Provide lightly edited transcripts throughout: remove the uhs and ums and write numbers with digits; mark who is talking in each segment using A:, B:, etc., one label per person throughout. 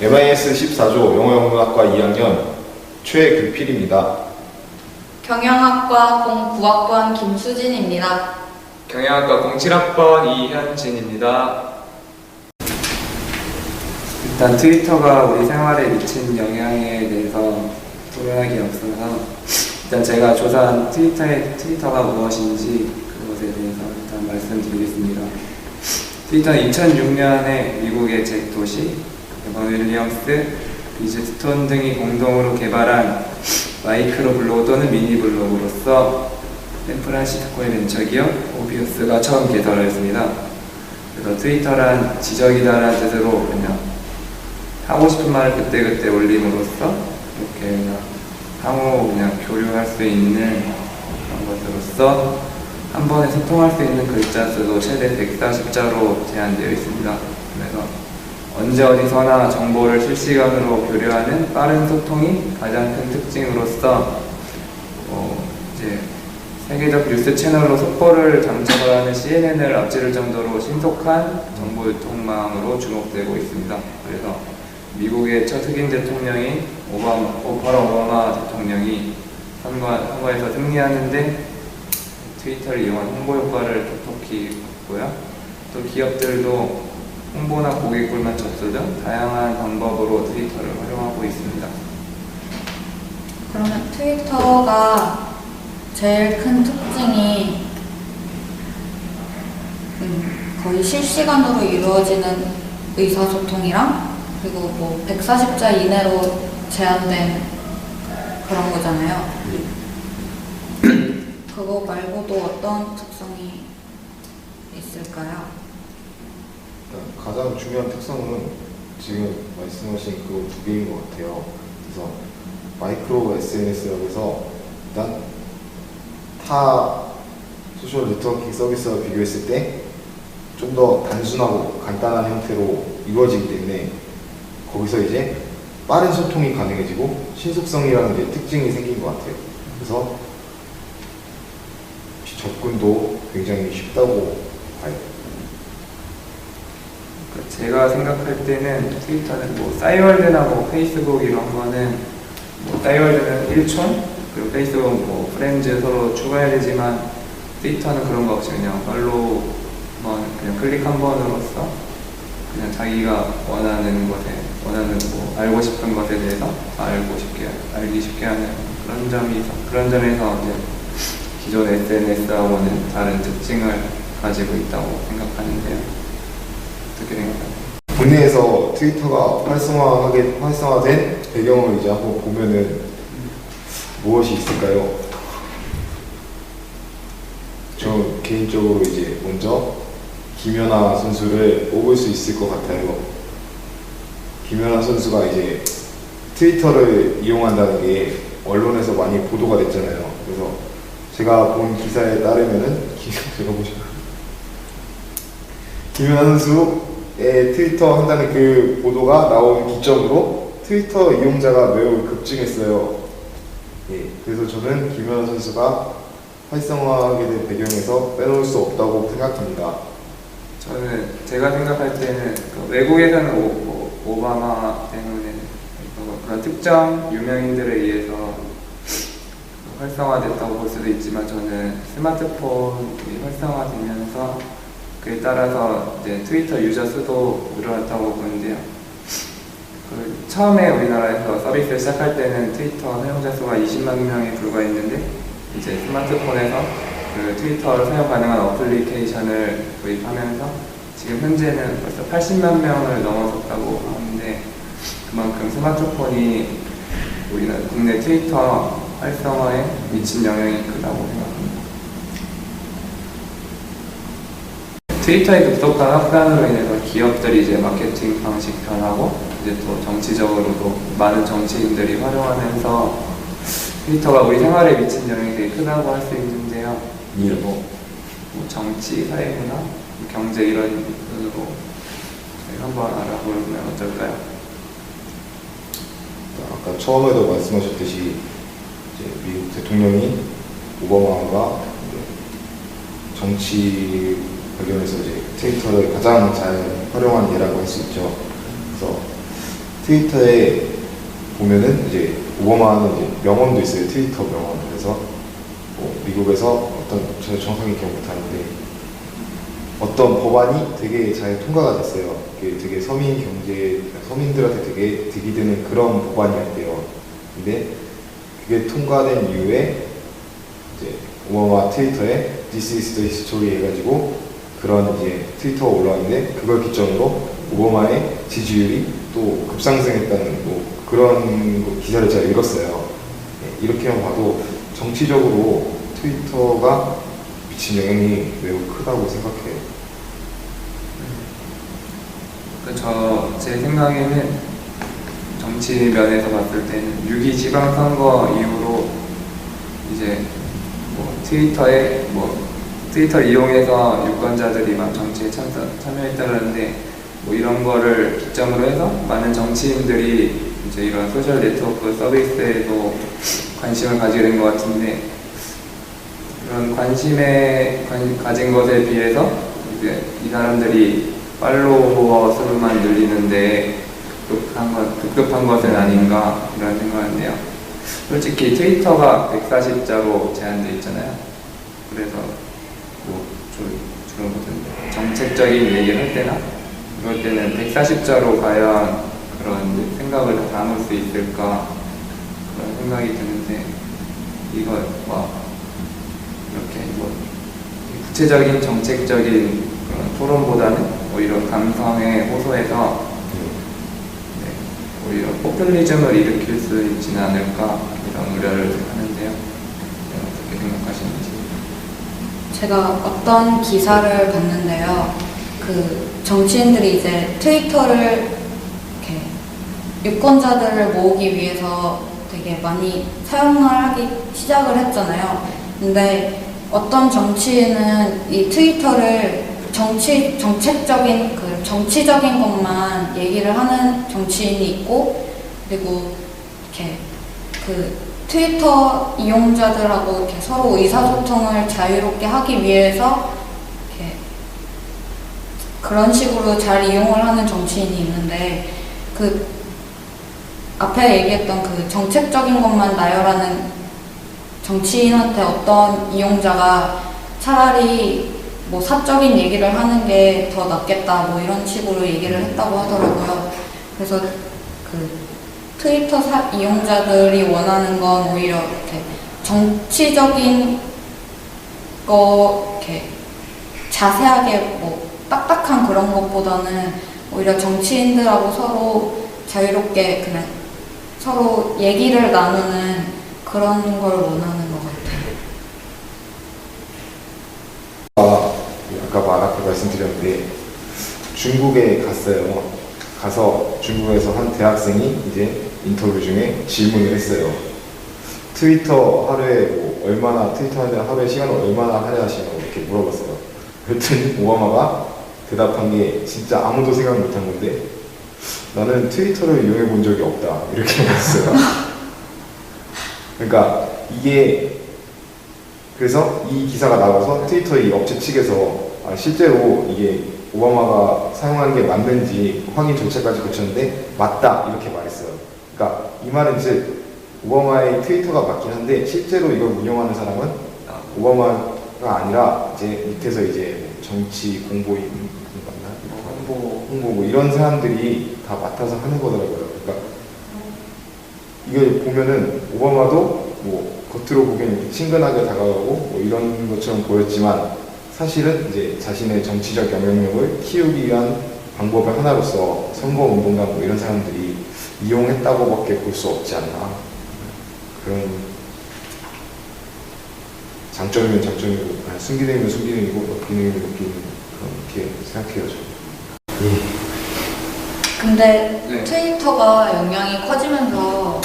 A: MIS 14조 영어영문학과 2학년 최규필입니다.
B: 경영학과 09학번 김수진입니다.
C: 경영학과 07학번 이현진입니다.
D: 일단 트위터가 우리 생활에 미친 영향에 대해서 토론하기 앞서서 일단 제가 조사한 트위터가 무엇인지 그것에 대해서 일단 말씀드리겠습니다. 트위터는 2006년에 미국의 잭 도시, 에반 윌리엄스, 비즈 스톤 등이 공동으로 개발한 마이크로 블로그 또는 미니 블로그로서 샌프란시스코의 벤처기업 오비우스가 처음 개설하였습니다. 그래서 트위터란 지적이다라는 뜻으로 그냥 하고 싶은 말을 그때그때 올림으로써 이렇게 그냥 상호 그냥 교류할 수 있는 그런 것으로서 한 번에 소통할 수 있는 글자 수도 최대 140자로 제한되어 있습니다. 그래서 언제 어디서나 정보를 실시간으로 교류하는 빠른 소통이 가장 큰 특징으로서 이제 세계적 뉴스 채널로 속보를 장착을 하는 CNN을 앞지를 정도로 신속한 정보 유통망으로 주목되고 있습니다. 그래서 미국의 첫 흑인 대통령인 바락 오바마 대통령이 선거에서 승리하는데 트위터를 이용한 홍보 효과를 톡톡히 봤고요. 또 기업들도 홍보나 고객불만 접수 등 다양한 방법으로 트위터를 활용하고 있습니다.
B: 그러면 트위터가 제일 큰 특징이 거의 실시간으로 이루어지는 의사소통이랑 그리고 뭐 140자 이내로 제한된 그런 거잖아요. 그거 말고도 어떤 특성이 있을까요?
A: 가장 중요한 특성은 지금 말씀하신 그 두 개인 것 같아요. 그래서 마이크로 SNS라고 해서 일단 타 소셜 네트워킹 서비스와 비교했을 때 좀 더 단순하고 간단한 형태로 이루어지기 때문에 거기서 이제 빠른 소통이 가능해지고 신속성이라는 이제 특징이 생긴 것 같아요. 그래서 접근도 굉장히 쉽다고 봐요.
D: 제가 생각할 때는 트위터는 뭐 싸이월드나 뭐 페이스북 이런 거는 뭐 싸이월드는 1촌 그리고 페이스북은 뭐 프렌즈 서로 추가해야 되지만 트위터는 그런 거 없이 그냥 팔로우만 그냥 클릭 한 번으로써 그냥 자기가 원하는 뭐 알고 싶은 것에 대해서 알기 쉽게 하는 그런 점에서 이제 기존 SNS하고는 다른 특징을 가지고 있다고 생각하는데요. 어떻게 생각하세요?
A: 국내에서 트위터가 활성화된 배경을 이제 한번 보면은 무엇이 있을까요? 저 개인적으로 이제 먼저 김연아 선수를 뽑을 수 있을 것 같아요. 김연아 선수가 이제 트위터를 이용한다는 게 언론에서 많이 보도가 됐잖아요. 그래서 제가 본 기사에 따르면은 제가 김연아 선수의 트위터 한다는 그 보도가 나온 기점으로 트위터 이용자가 매우 급증했어요. 예, 그래서 저는 김연아 선수가 활성화하게 된 배경에서 빼놓을 수 없다고 생각합니다.
D: 저는 제가 생각할 때는 외국에서는 오바마 때문에 그런 특정 유명인들에 의해서 활성화됐다고 볼 수도 있지만 저는 스마트폰이 활성화되면서 그에 따라서 이제 트위터 유저 수도 늘어났다고 보는데요. 처음에 우리나라에서 서비스를 시작할 때는 트위터 사용자 수가 20만 명에 불과했는데 이제 스마트폰에서 그 트위터를 사용 가능한 어플리케이션을 도입하면서 지금 현재는 벌써 80만 명을 넘어섰다고 하는데 그만큼 스마트폰이 우리나라 국내 트위터 활성화에 미친 영향이 크다고 생각합니다. 트위터에 급속한 확산으로 인해서 기업들이 이제 마케팅 방식 변하고 이제 또 정치적으로도 많은 정치인들이 활용하면서 트위터가 우리 생활에 미친 영향이 되게 크다고 할 수 있는데요.
A: 예.
D: 뭐 정치, 사회문화, 경제 이런 부분으로 저희 한번 알아보면 어떨까요?
A: 아까 처음에도 말씀하셨듯이 이제 미국 대통령이 오바마가 정치 관련해서 이제 트위터를 가장 잘 활용한 예라고 할 수 있죠. 그래서 트위터에 보면은 이제 오바마는 이제 명언도 있어요. 트위터 명언. 그래서 뭐 미국에서 어떤 제가 정확하게 기억 못하는데 어떤 법안이 되게 잘 통과가 됐어요. 그게 되게 서민들한테 되게 득이 되는 그런 법안이었대요. 근데 그게 통과된 이후에 이제 오바마 트위터에 This is the history 해가지고 그런 이제 트위터가 올라왔는데 그걸 기점으로 오바마의 지지율이 또 급상승했다는 뭐 그런 기사를 제가 읽었어요. 네, 이렇게만 봐도 정치적으로 트위터가 미친 영향이 매우 크다고 생각해요.
D: 제 생각에는 정치 면에서 봤을 때는 6.2 지방선거 이후로 이제 뭐 트위터를 이용해서 유권자들이 막 정치에 참여했다는데 뭐 이런 거를 기점으로 해서 많은 정치인들이 이제 이런 소셜 네트워크 서비스에도 관심을 가지게 된 것 같은데 그런 가진 것에 비해서 이제 이 사람들이 팔로워 수만 늘리는데 급급한 것은 아닌가 이런 생각인데요. 솔직히 트위터가 140자로 제한되어 있잖아요. 그래서 뭐 주로 무슨 정책적인 얘기를 할 때나 그럴 때는 140자로 과연 그런 생각을 담을 수 있을까 그런 생각이 드는데 이거 뭐 이렇게 뭐 구체적인 정책적인 그런 토론보다는 오히려 감성에 호소해서 오히려 포퓰리즘을 일으킬 수 있지는 않을까 이런 우려를 하는데요. 어떻게 생각하시는지?
B: 제가 어떤 기사를 봤는데요. 그 정치인들이 이제 트위터를 이렇게 유권자들을 모으기 위해서 되게 많이 사용을 하기 시작을 했잖아요. 근데 어떤 정치인은 이 트위터를 정책적인 정치적인 것만 얘기를 하는 정치인이 있고, 그리고 이렇게 그 트위터 이용자들하고 이렇게 서로 의사소통을 자유롭게 하기 위해서 이렇게 그런 식으로 잘 이용을 하는 정치인이 있는데, 그 앞에 얘기했던 그 정책적인 것만 나열하는 정치인한테 어떤 이용자가 차라리 뭐 사적인 얘기를 하는 게 더 낫겠다 뭐 이런 식으로 얘기를 했다고 하더라고요. 그래서 그 트위터 이용자들이 원하는 건 오히려 이렇게 정치적인 거 이렇게 자세하게 뭐 딱딱한 그런 것보다는 오히려 정치인들하고 서로 자유롭게 그냥 서로 얘기를 나누는 그런 걸 원하는 것 같아요.
A: 아까 말씀드렸는데 중국에 갔어요. 가서 중국에서 한 대학생이 이제 인터뷰 중에 질문을 했어요. 트위터 하루에 시간을 얼마나 할애하시냐고 이렇게 물어봤어요. 그랬더니 오바마가 대답한 게 진짜 아무도 생각 못한 건데, 나는 트위터를 이용해 본 적이 없다 이렇게 말했어요. 그러니까 그래서 이 기사가 나와서 트위터 이 업체 측에서 실제로 이게 오바마가 사용하는 게 맞는지 확인 절차까지 거쳤는데 맞다 이렇게 말했어요. 그러니까 이 말은 즉 오바마의 트위터가 맞긴 한데 실제로 이걸 운영하는 사람은 오바마가 아니라 이제 밑에서 이제 정치 홍보인 맞나? 홍보 뭐 이런 사람들이 다 맡아서 하는 거더라고요. 그러니까 이걸 보면은 오바마도 뭐 겉으로 보기에는 친근하게 다가가고 뭐 이런 것처럼 보였지만 사실은 이제 자신의 정치적 영향력을 키우기 위한 방법의 하나로서 선거운동가 뭐 이런 사람들이 이용했다고밖에 볼 수 없지 않나. 그런 장점이면 장점이고 순기능이면 순기능이고 기능이면 기능 그렇게 생각해요.
B: 근데
D: 네.
B: 트위터가 영향이 커지면서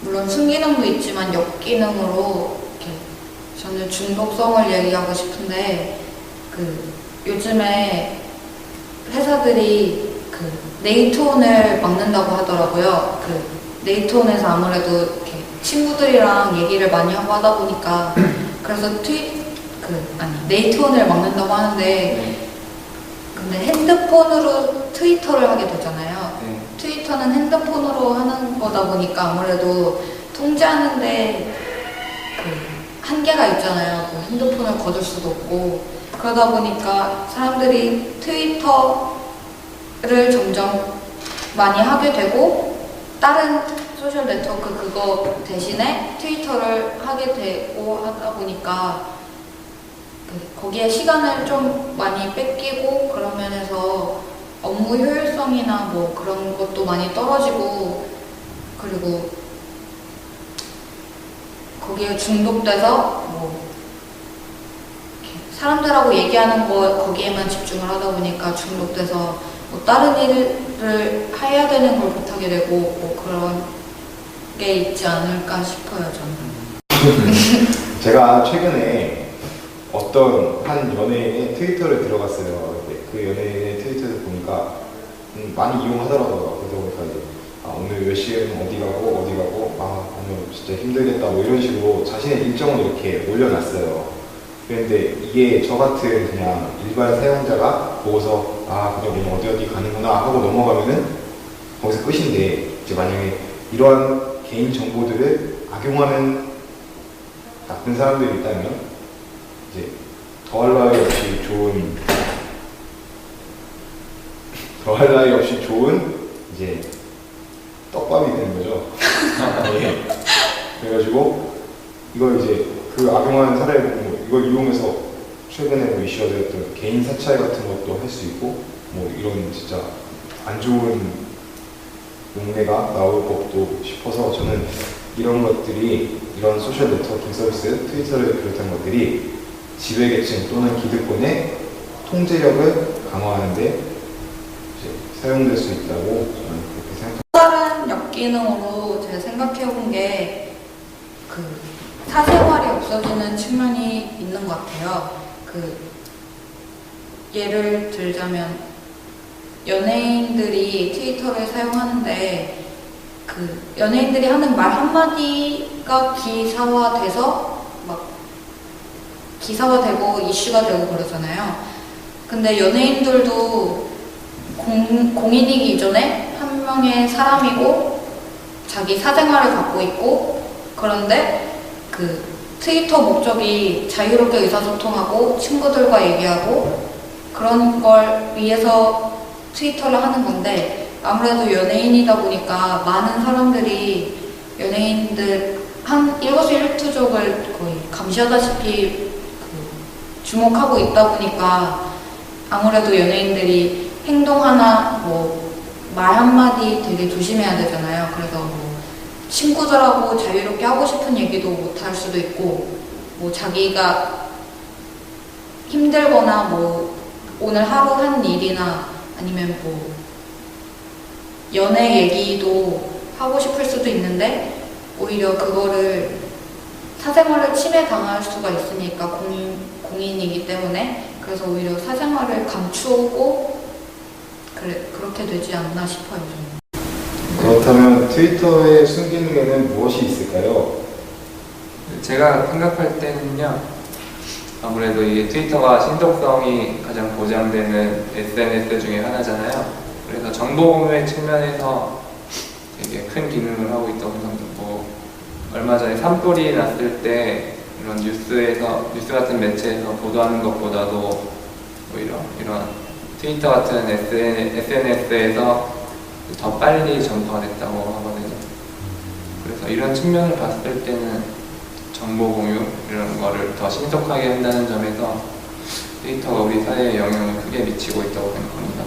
B: 물론 순기능도 있지만 역기능으로 이렇게 저는 중독성을 얘기하고 싶은데 요즘에 회사들이 네이트온을 막는다고 하더라고요. 네이트온에서 아무래도 이렇게 친구들이랑 얘기를 많이 하고 하다 보니까 그래서 네이트온을 막는다고 하는데 근데 핸드폰으로 트위터를 하게 되잖아요. 트위터는 핸드폰으로 하는 거다 보니까 아무래도 통제하는데 그 한계가 있잖아요. 뭐 핸드폰을 거둘 수도 없고 그러다 보니까 사람들이 트위터를 점점 많이 하게 되고 다른 소셜 네트워크 그거 대신에 트위터를 하게 되고 하다 보니까 거기에 시간을 좀 많이 뺏기고 그런 면에서 업무 효율성이나 뭐 그런 것도 많이 떨어지고 그리고 거기에 중독돼서 뭐 사람들하고 얘기하는 거 거기에만 집중을 하다 보니까 중독돼서 뭐 다른 일을 해야 되는 걸 못하게 되고 뭐 그런 게 있지 않을까 싶어요 저는.
A: 제가 최근에 어떤 한 연예인의 트위터를 들어갔어요. 그 연예인의 트위터를 보니까 많이 이용하더라고요. 그러다 보니까 이제 오늘 몇 시에는 어디 가고 오늘 진짜 힘들겠다 뭐 이런 식으로 자신의 일정을 이렇게 올려놨어요. 그런데 이게 저 같은 그냥 일반 사용자가 보고서 그냥 오늘 어디 가는구나 하고 넘어가면은 거기서 끝인데 이제 만약에 이러한 개인 정보들을 악용하는 나쁜 사람들이 있다면 이제 더할 나위 없이 좋은 이제 떡밥이 되는 거죠. 네. 그래가지고 이걸 이제 그 악용하는 사례를 보고 이걸 이용해서 최근에 뭐 이슈가 되었던 개인 사찰 같은 것도 할 수 있고 뭐 이런 진짜 안 좋은 용례가 나올 법도 싶어서 저는 이런 것들이 이런 소셜 네트워킹 서비스 트위터를 비롯한 것들이 지배계층 또는 기득권의 통제력을 강화하는 데 이제 사용될 수 있다고 저는 그렇게 생각합니다.
B: 다른 역기능으로 제가 생각해본 게 그 사생활이 없어지는 측면이 있는 것 같아요. 그 예를 들자면 연예인들이 트위터를 사용하는데 그 연예인들이 하는 말 한마디가 기사화돼서 막 기사화되고 이슈가 되고 그러잖아요. 근데 연예인들도 공인이기 이전에 한 명의 사람이고 자기 사생활을 갖고 있고 그런데 그 트위터 목적이 자유롭게 의사소통하고 친구들과 얘기하고 그런 걸 위해서 트위터를 하는 건데 아무래도 연예인이다 보니까 많은 사람들이 연예인들 한 일거수일투족을 거의 감시하다시피 주목하고 있다 보니까 아무래도 연예인들이 행동 하나 뭐 말 한마디 되게 조심해야 되잖아요. 그래서 뭐 친구들하고 자유롭게 하고 싶은 얘기도 못 할 수도 있고 뭐 자기가 힘들거나 뭐 오늘 하루 한 일이나 아니면 뭐 연애 얘기도 하고 싶을 수도 있는데 오히려 그거를 사생활을 침해당할 수가 있으니까 공인이기 때문에 그래서 오히려 사생활을 감추고 그렇게 되지 않나 싶어요. 저는.
A: 그렇다면 트위터의 순기능에는 무엇이 있을까요?
D: 제가 생각할 때는요, 아무래도 이 트위터가 신속성이 가장 보장되는 SNS 중에 하나잖아요. 그래서 정보 공유의 측면에서 되게 큰 기능을 하고 있다고 생각하고, 얼마 전에 산불이 났을 때 이런 뉴스 같은 매체에서 보도하는 것보다도 오히려 이런 트위터 같은 SNS에서 더 빨리 전파가 됐다고 하거든요. 그래서 이런 측면을 봤을 때는 정보 공유 이런 거를 더 신속하게 한다는 점에서 트위터가 우리 사회에 영향을 크게 미치고 있다고 생각합니다.